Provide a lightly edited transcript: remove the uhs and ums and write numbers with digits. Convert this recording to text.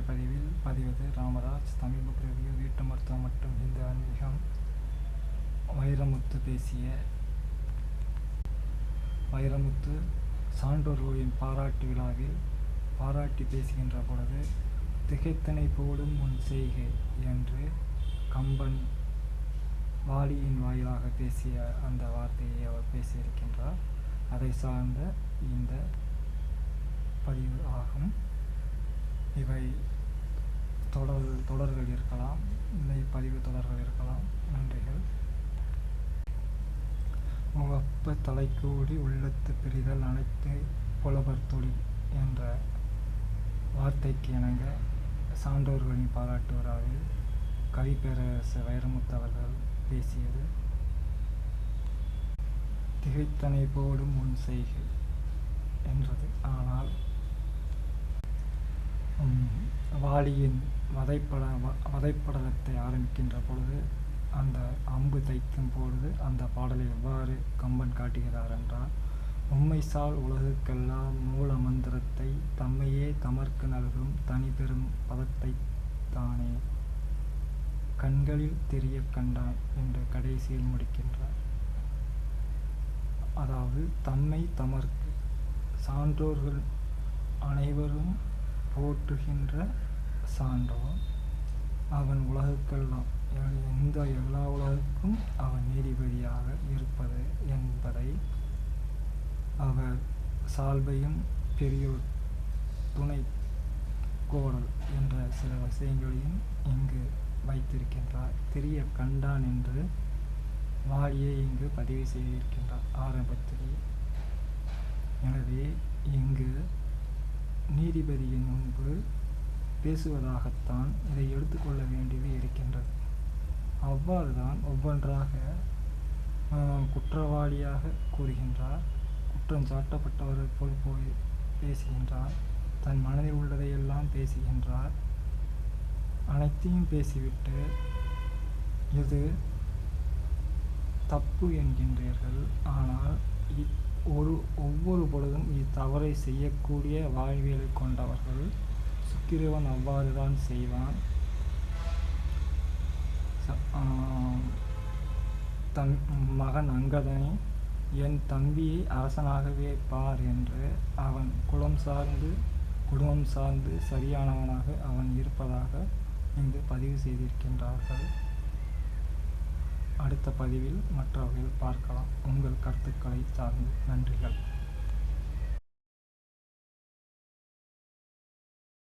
பதிவில் பதிவது Ramraj. Tamil book review. வீட்டு மருத்துவம் மற்றும் இந்த ஆன்மீகம். வைரமுத்து சான்றோர்களின் பாராட்டு விழாவில் பாராட்டி பேசுகின்ற பொழுது, திகைத்தனை போடும் உன் செய்கை என்று கம்பன் வாலியின் வாயிலாக பேசிய அந்த வார்த்தையை அவர் பேசியிருக்கின்றார். அதை சார்ந்த இந்த பதிவு ஆகும். இவை தொடர்கள் இருக்கலாம், இந்த பதிவு தொடர்கள் இருக்கலாம். நன்றிகள். உவப்ப தலைக்கூடி உள்ளத்து பிரிதல் அனைத்து புலவர் தொழில் என்ற வார்த்தைக்கு இணங்க சான்றோர்களின் பாராட்டு விழாவில் கவிப்பேரரசு வைரமுத்து அவர்கள் பேசியது திகைத்தனை போடும் உன் செய்கை என்றது. ஆனால் வாலியின் வதைப்படலத்தை ஆரம்பிக்கின்ற பொழுது, அந்த அம்பு தைக்கும் பொழுது அந்த பாடலை எவ்வாறு கம்பன் காட்டுகிறார் என்றால், உம்மைசால் உலகுக்கெல்லாம் மூல மந்திரத்தை தம்மையே தமர்க்கு நல்கும் தனி பெரும் பதத்தை தானே கண்களில் தெரிய கண்டான் என்று கடைசியில் முடிக்கின்றார். அதாவது தம்மை தமர்க்கு சான்றோர்கள் அனைவரும் போற்றுகின்ற சான்றோன் அவன் உலகுக்கெல்லாம், எல்லா உலகுக்கும் அவன் நீதிபதியாக இருப்பது என்பதை அவர் சால்பையும் பெரியோர் துணை கோடல் என்ற சில விஷயங்களையும் இங்கு வைத்திருக்கின்றார். தெரிய கண்டான் என்று வாலியை இங்கு பதிவு செய்திருக்கின்றார் ஆரம்பத்திலே. எனவே இங்கு நீதிபதியின் முன்பு பேசுவதாகத்தான் இதை எடுத்துக்கொள்ள வேண்டியது இருக்கின்றது. அவ்வாறுதான் ஒவ்வொன்றாக குற்றவாளியாக கூறுகின்றார், குற்றம் சாட்டப்பட்டவர் போல் போய் பேசுகின்றார், தன் மனதில் உள்ளதையெல்லாம் பேசுகின்றார். அனைத்தையும் பேசிவிட்டு இது தப்பு என்கின்றீர்கள், ஆனால் ஒவ்வொரு பொழுதும் இத்தவறை செய்யக்கூடிய வாழ்வியலை கொண்டவர்கள். சுக்கிரவன் அவ்வாறுதான் செய்வான். தன் மகன் அங்கதனை என் தம்பியை அரசனாகவே பார் என்று அவன் குடும்பம் சார்ந்து சரியானவனாக அவன் இருப்பதாக இங்கு பதிவு செய்திருக்கின்றார்கள். அடுத்த பதிவில் மற்றவர்கள் பார்க்கலாம். உங்கள் கருத்துக்களை சார்ந்து. நன்றிகள்.